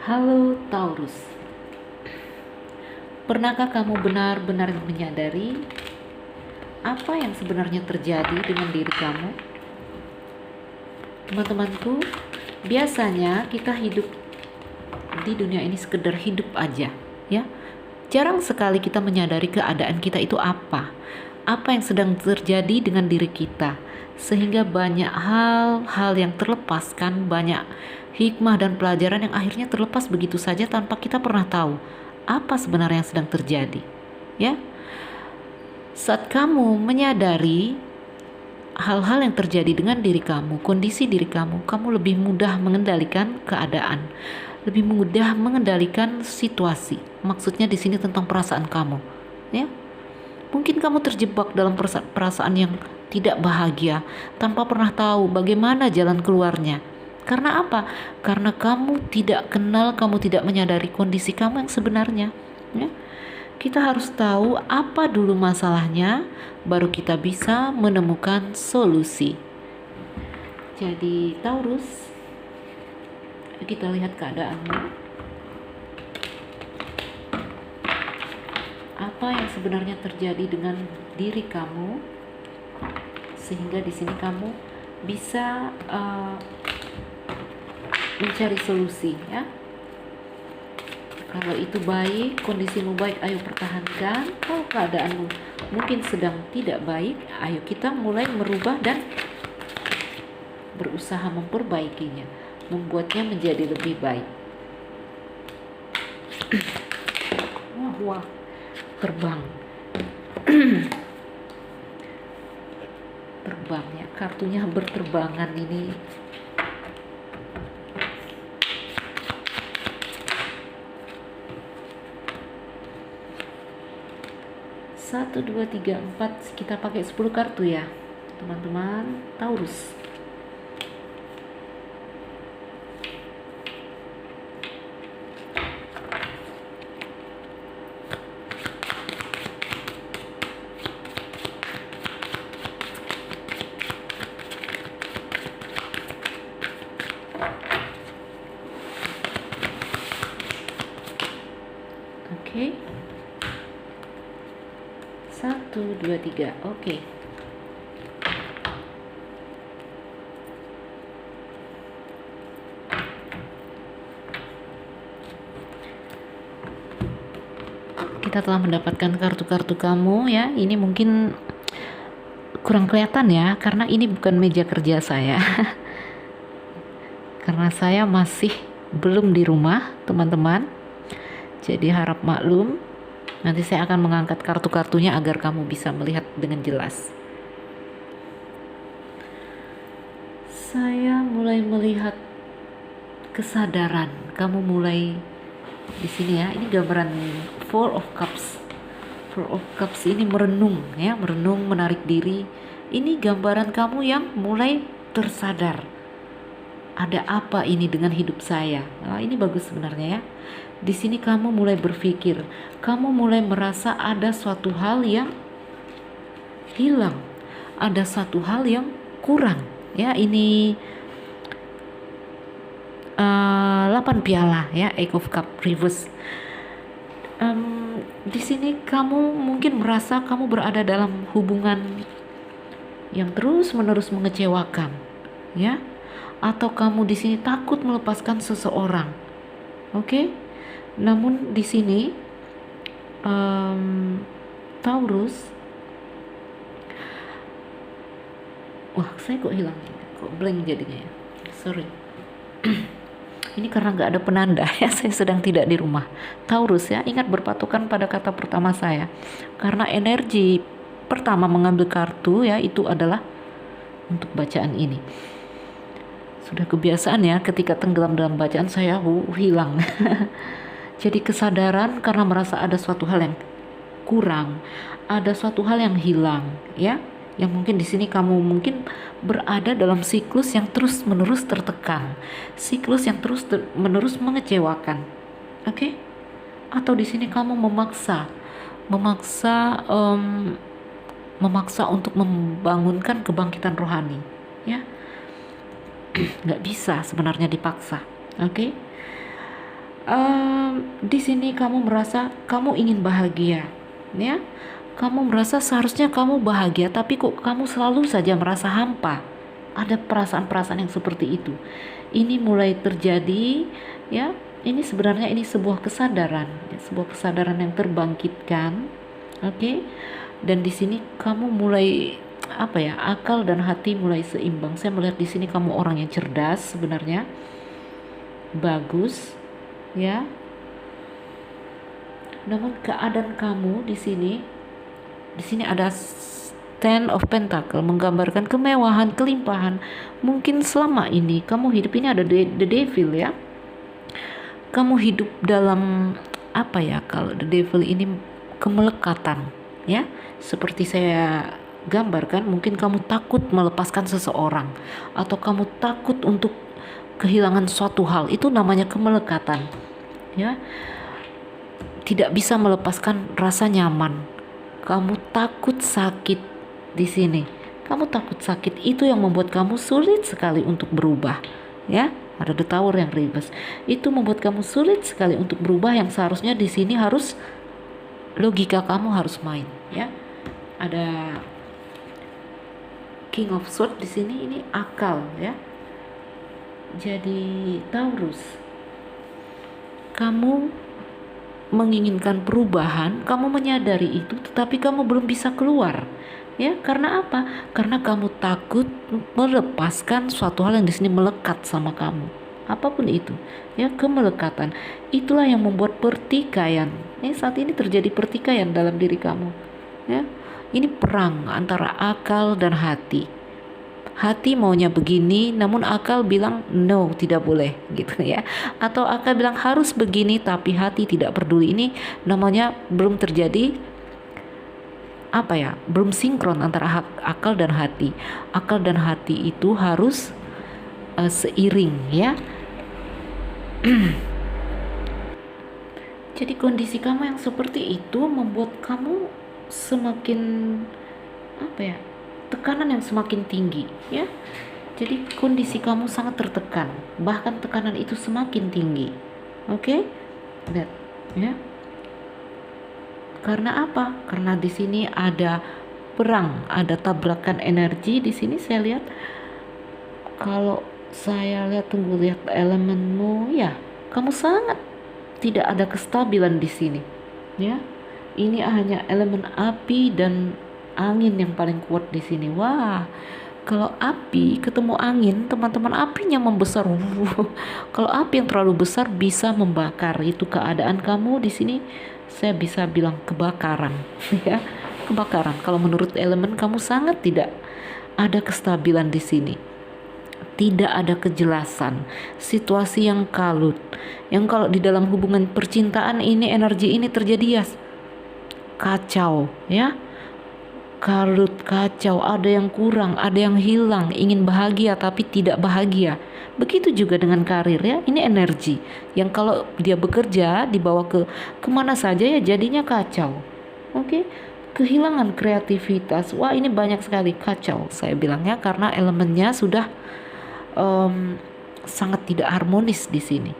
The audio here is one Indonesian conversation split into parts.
Halo Taurus, pernahkah kamu benar-benar menyadari apa yang sebenarnya terjadi dengan diri kamu? Teman-temanku, biasanya kita hidup di dunia ini sekedar hidup aja, ya. Jarang sekali kita menyadari keadaan kita itu apa yang sedang terjadi dengan diri kita, sehingga banyak hal-hal yang terlepaskan, banyak hikmah dan pelajaran yang akhirnya terlepas begitu saja tanpa kita pernah tahu apa sebenarnya yang sedang terjadi, ya. Saat kamu menyadari hal-hal yang terjadi dengan diri kamu, kondisi diri kamu, kamu lebih mudah mengendalikan keadaan, lebih mudah mengendalikan situasi. Maksudnya di sini tentang perasaan kamu, ya. Mungkin kamu terjebak dalam perasaan yang tidak bahagia tanpa pernah tahu bagaimana jalan keluarnya. Karena apa? Karena kamu tidak kenal, kamu tidak menyadari kondisi kamu yang sebenarnya, ya. Kita harus tahu apa dulu masalahnya, baru kita bisa menemukan solusi. Jadi Taurus, kita lihat keadaanmu. Apa yang sebenarnya terjadi dengan diri kamu, sehingga di sini kamu bisa mencari solusi, ya. Kalau itu baik, kondisimu baik, ayo pertahankan. Kalau keadaanmu mungkin sedang tidak baik, ayo kita mulai merubah dan berusaha memperbaikinya, membuatnya menjadi lebih baik. Wah, terbang. Terbang, ya, kartunya berterbangan ini. Satu, dua, tiga, empat, kita pakai 10 kartu ya teman-teman Taurus. Oke. 1, 2, 3. Oke. Kita telah mendapatkan kartu-kartu kamu, ya. Ini mungkin kurang kelihatan ya, karena ini bukan meja kerja saya. Karena saya masih belum di rumah, teman-teman. Jadi harap maklum. Nanti saya akan mengangkat kartu-kartunya agar kamu bisa melihat dengan jelas. Saya mulai melihat kesadaran. Kamu mulai di sini ya. Ini gambaran Four of Cups. Four of Cups ini merenung ya, merenung, menarik diri. Ini gambaran kamu yang mulai tersadar. Ada apa ini dengan hidup saya? Nah, ini bagus sebenarnya ya. Di sini kamu mulai berpikir, kamu mulai merasa ada suatu hal yang hilang, ada satu hal yang kurang. Ya, ini 8 piala ya, Eight of Cup reverse. Di sini kamu mungkin merasa kamu berada dalam hubungan yang terus-menerus mengecewakan, ya. Atau kamu di sini takut melepaskan seseorang, oke? Namun di sini Taurus, wah saya kok hilang, kok blank jadinya ya, sorry. Ini karena nggak ada penanda ya, saya sedang tidak di rumah. Taurus ya, ingat berpatokan pada kata pertama saya, karena energi pertama mengambil kartu ya itu adalah untuk bacaan ini. Sudah kebiasaan ya, ketika tenggelam dalam bacaan saya hilang. Jadi kesadaran karena merasa ada suatu hal yang kurang, ada suatu hal yang hilang, ya. Yang mungkin di sini kamu mungkin berada dalam siklus yang terus-menerus tertekan, siklus yang terus-menerus mengecewakan, oke? Atau di sini kamu memaksa untuk membangunkan kebangkitan rohani, ya. Nggak bisa sebenarnya dipaksa, oke? Di sini kamu merasa kamu ingin bahagia, ya. Kamu merasa seharusnya kamu bahagia, tapi kok kamu selalu saja merasa hampa. Ada perasaan-perasaan yang seperti itu. Ini mulai terjadi, ya. Ini sebenarnya ini sebuah kesadaran, ya, sebuah kesadaran yang terbangkitkan, oke. Dan di sini kamu mulai akal dan hati mulai seimbang. Saya melihat di sini kamu orang yang cerdas sebenarnya, bagus, ya. Namun keadaan kamu di sini ada Ten of Pentacle menggambarkan kemewahan, kelimpahan. Mungkin selama ini kamu hidup ini ada the devil, ya. Kamu hidup dalam kalau the devil ini kemelekatan, ya. Seperti saya gambarkan, mungkin kamu takut melepaskan seseorang atau kamu takut untuk kehilangan suatu hal. Itu namanya kemelekatan, ya. Tidak bisa melepaskan rasa nyaman. Kamu takut sakit di sini. Kamu takut sakit, itu yang membuat kamu sulit sekali untuk berubah, ya. Ada the tower yang reverse. Itu membuat kamu sulit sekali untuk berubah, yang seharusnya di sini harus logika kamu harus main, ya. Ada King of Swords di sini, ini akal, ya. Jadi Taurus, kamu menginginkan perubahan, kamu menyadari itu, tetapi kamu belum bisa keluar, ya. Karena apa? Karena kamu takut melepaskan suatu hal yang di sini melekat sama kamu, apapun itu, ya. Kemelekatan itulah yang membuat pertikaian. Saat ini terjadi pertikaian dalam diri kamu, ya. Ini perang antara akal dan hati. Hati maunya begini, namun akal bilang no, tidak boleh, gitu, ya. Atau akal bilang harus begini, tapi hati tidak peduli. Ini namanya belum terjadi belum sinkron antara akal dan hati. Akal dan hati itu harus seiring, ya. Jadi kondisi kamu yang seperti itu membuat kamu semakin tekanan yang semakin tinggi, ya. Jadi kondisi kamu sangat tertekan, bahkan tekanan itu semakin tinggi, oke. Lihat, ya. Karena apa? Karena di sini ada perang, ada tabrakan energi di sini. Saya lihat, kalau saya lihat, lihat elemenmu, ya. Kamu sangat tidak ada kestabilan di sini, ya. Ini hanya elemen api dan angin yang paling kuat di sini. Wah, kalau api ketemu angin, teman-teman, apinya membesar. Kalau api yang terlalu besar bisa membakar. Itu keadaan kamu di sini. Saya bisa bilang kebakaran, ya, kebakaran. Kalau menurut elemen, kamu sangat tidak ada kestabilan di sini. Tidak ada kejelasan, situasi yang kalut. Yang kalau di dalam hubungan percintaan ini, energi ini terjadi, ya, kacau, ya. Kalut, kacau, ada yang kurang, ada yang hilang, ingin bahagia tapi tidak bahagia. Begitu juga dengan karir, ya. Ini energi yang kalau dia bekerja dibawa ke kemana saja, ya, jadinya kacau, oke. Kehilangan kreativitas. Wah, ini banyak sekali kacau, saya bilangnya, karena elemennya sudah sangat tidak harmonis di sini.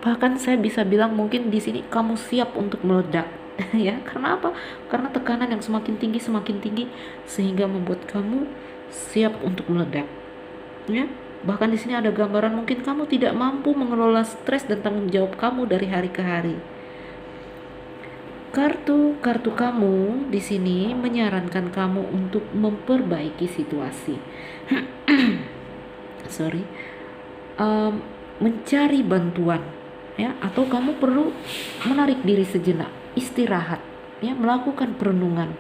Bahkan saya bisa bilang mungkin di sini kamu siap untuk meledak. Ya, karena apa? Karena tekanan yang semakin tinggi sehingga membuat kamu siap untuk meledak, ya. Bahkan di sini ada gambaran mungkin kamu tidak mampu mengelola stres dan tanggung jawab kamu dari hari ke hari. Kartu kamu di sini menyarankan kamu untuk memperbaiki situasi. Mencari bantuan, ya, atau kamu perlu menarik diri sejenak, istirahat, ya, melakukan perenungan,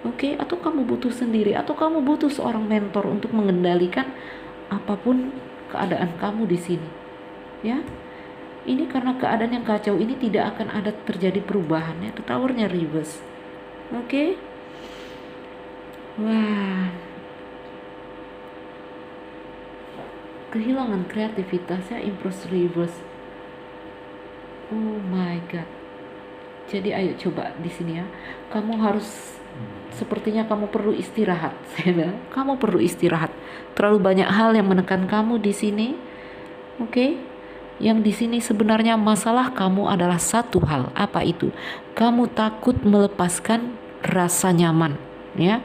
oke. Atau kamu butuh sendiri, atau kamu butuh seorang mentor untuk mengendalikan apapun keadaan kamu di sini, ya. Ini karena keadaan yang kacau ini tidak akan ada terjadi perubahan, ya. Towernya reverse, oke. Wah, kehilangan kreativitasnya, Empress reverse. Oh my god. Jadi ayo coba di sini, ya. Kamu harus, sepertinya kamu perlu istirahat. Saya bilang, kamu perlu istirahat. Terlalu banyak hal yang menekan kamu di sini. Oke. Yang di sini sebenarnya masalah kamu adalah satu hal. Apa itu? Kamu takut melepaskan rasa nyaman, ya.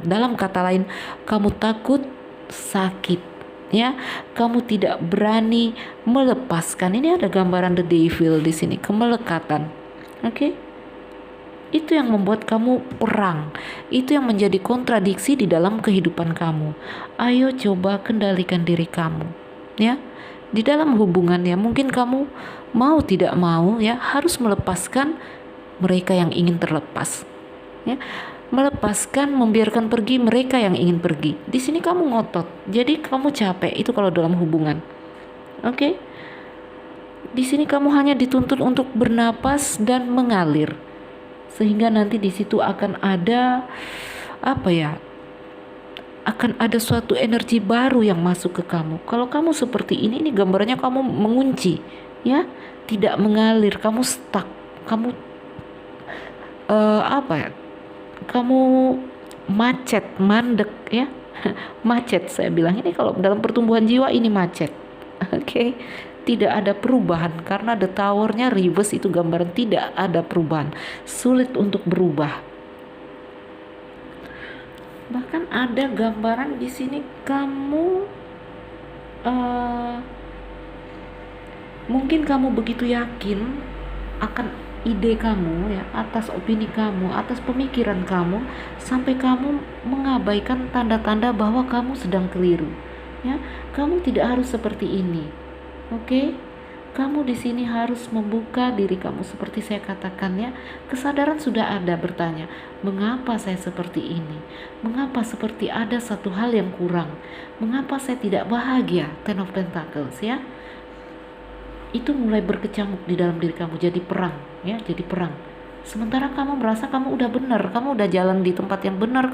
Dalam kata lain, kamu takut sakit, ya. Kamu tidak berani melepaskan. Ini ada gambaran the devil di sini, kemelekatan. Oke? Itu yang membuat kamu perang. Itu yang menjadi kontradiksi di dalam kehidupan kamu. Ayo coba kendalikan diri kamu, ya. Di dalam hubungan, ya, mungkin kamu mau tidak mau, ya, harus melepaskan mereka yang ingin terlepas, ya. Melepaskan, membiarkan pergi mereka yang ingin pergi. Di sini kamu ngotot. Jadi kamu capek. Itu kalau dalam hubungan. Oke? Di sini kamu hanya dituntut untuk bernapas dan mengalir. Sehingga nanti di situ akan ada akan ada suatu energi baru yang masuk ke kamu. Kalau kamu seperti ini gambarnya kamu mengunci, ya, tidak mengalir, kamu stuck, kamu kamu macet, mandek, ya. Macet, saya bilang ini kalau dalam pertumbuhan jiwa ini macet. Oke. Tidak ada perubahan karena the tower-nya reverse, itu gambaran tidak ada perubahan, sulit untuk berubah. Bahkan ada gambaran di sini kamu mungkin kamu begitu yakin akan ide kamu, ya, atas opini kamu, atas pemikiran kamu, sampai kamu mengabaikan tanda-tanda bahwa kamu sedang keliru, ya. Kamu tidak harus seperti ini. Oke, kamu di sini harus membuka diri kamu seperti saya katakan, ya. Kesadaran sudah ada, bertanya, mengapa saya seperti ini? Mengapa seperti ada satu hal yang kurang? Mengapa saya tidak bahagia? Ten of Pentacles, ya. Itu mulai berkecamuk di dalam diri kamu, jadi perang, ya, jadi perang. Sementara kamu merasa kamu udah benar, kamu udah jalan di tempat yang benar,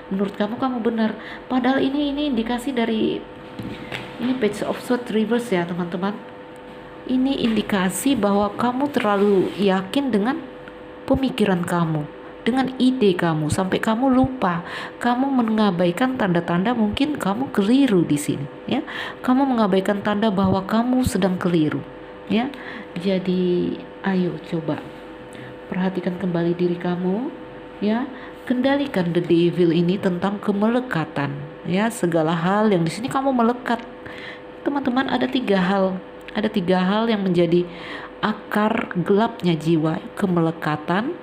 menurut kamu benar. Padahal ini indikasi dari Page of Swords reverse, ya, teman-teman. Ini indikasi bahwa kamu terlalu yakin dengan pemikiran kamu, dengan ide kamu, sampai kamu lupa, kamu mengabaikan tanda-tanda mungkin kamu keliru di sini, ya. Kamu mengabaikan tanda bahwa kamu sedang keliru, ya. Jadi ayo coba perhatikan kembali diri kamu, ya. Kendalikan the devil ini tentang kemelekatan, ya. Segala hal yang di sini kamu melekat, teman-teman, ada tiga hal yang menjadi akar gelapnya jiwa: kemelekatan,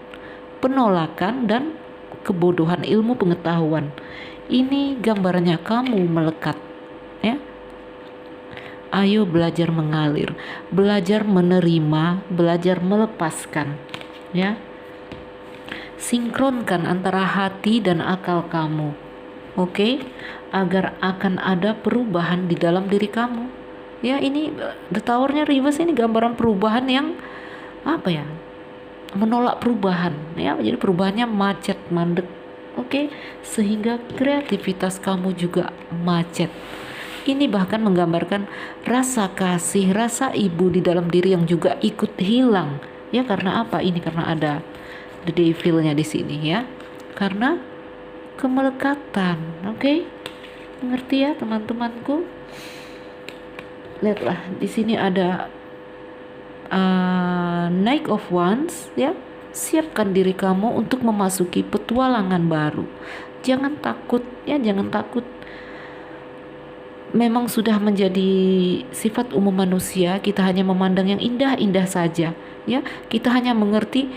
penolakan, dan kebodohan ilmu pengetahuan. Ini gambarannya kamu melekat, ya. Ayo belajar mengalir, belajar menerima, belajar melepaskan, ya. Sinkronkan antara hati dan akal kamu, oke? Agar akan ada perubahan di dalam diri kamu, ya. Ini the tower-nya reverse, ini gambaran perubahan yang menolak perubahan, ya. Jadi perubahannya macet, mandek, oke? Sehingga kreativitas kamu juga macet. Ini bahkan menggambarkan rasa kasih, rasa ibu di dalam diri yang juga ikut hilang, ya. Karena apa? Ini karena ada the devil-nya di sini, ya. Karena kemelekatan, oke? Mengerti, ya, teman-temanku? Lihatlah di sini ada Knight of Wands, ya. Siapkan diri kamu untuk memasuki petualangan baru. Jangan takut, ya, jangan takut. Memang sudah menjadi sifat umum manusia, kita hanya memandang yang indah-indah saja, ya. Kita hanya mengerti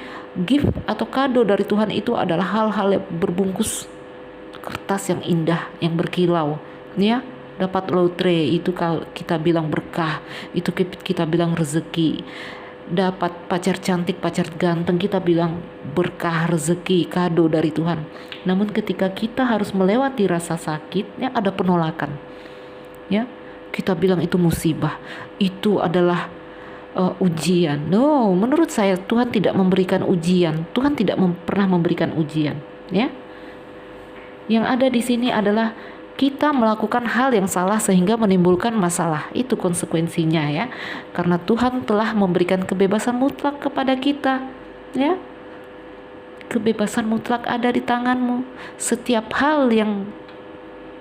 gift atau kado dari Tuhan itu adalah hal-hal yang berbungkus kertas yang indah, yang berkilau, ya. Dapat lotre, itu kalau kita bilang berkah, itu kita bilang rezeki. Dapat pacar cantik, pacar ganteng, kita bilang berkah, rezeki, kado dari Tuhan. Namun ketika kita harus melewati rasa sakit, ya, ada penolakan, ya. Kita bilang itu musibah, itu adalah ujian. No, menurut saya Tuhan tidak memberikan ujian. Tuhan tidak pernah memberikan ujian, ya. Yang ada di sini adalah kita melakukan hal yang salah sehingga menimbulkan masalah. Itu konsekuensinya, ya. Karena Tuhan telah memberikan kebebasan mutlak kepada kita, ya. Kebebasan mutlak ada di tanganmu. Setiap hal yang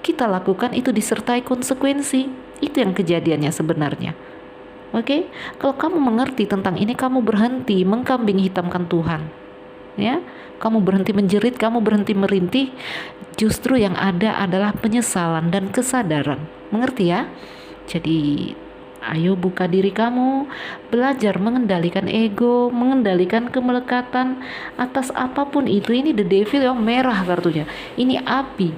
kita lakukan itu disertai konsekuensi. Itu yang kejadiannya sebenarnya. Oke, kalau kamu mengerti tentang ini, kamu berhenti mengkambing hitamkan Tuhan. Ya, kamu berhenti menjerit, kamu berhenti merintih. Justru yang ada adalah penyesalan dan kesadaran. Mengerti ya? Jadi ayo buka diri kamu, belajar mengendalikan ego, mengendalikan kemelekatan atas apapun itu. Ini the devil yang merah kartunya. Ini api,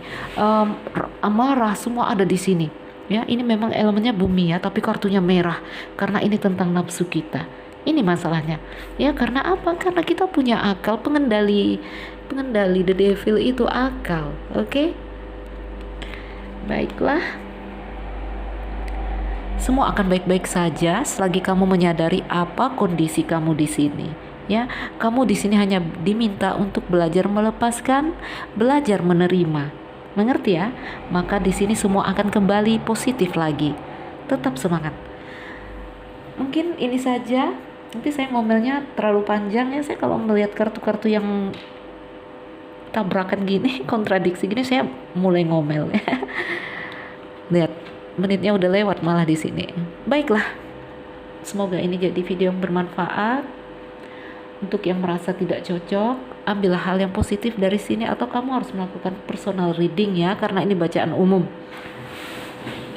amarah, semua ada di sini. Ya, ini memang elemennya bumi ya, tapi kartunya merah karena ini tentang nafsu kita. Ini masalahnya. Ya, karena apa? Karena kita punya akal, pengendali the devil itu akal. Oke? Baiklah. Semua akan baik-baik saja selagi kamu menyadari apa kondisi kamu di sini. Ya, kamu di sini hanya diminta untuk belajar melepaskan, belajar menerima. Mengerti ya? Maka di sini semua akan kembali positif lagi. Tetap semangat. Mungkin ini saja. Nanti saya ngomelnya terlalu panjang ya. Saya kalau melihat kartu-kartu yang tabrakan gini, kontradiksi gini, saya mulai ngomel ya. Lihat, menitnya udah lewat malah di sini. Baiklah. Semoga ini jadi video yang bermanfaat. Untuk yang merasa tidak cocok, ambillah hal yang positif dari sini, atau kamu harus melakukan personal reading ya, karena ini bacaan umum.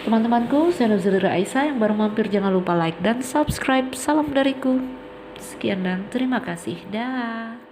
Teman-temanku, saya Nuzulira Aisyah. Yang baru mampir jangan lupa like dan subscribe. Salam dariku. Sekian dan terima kasih. Dah.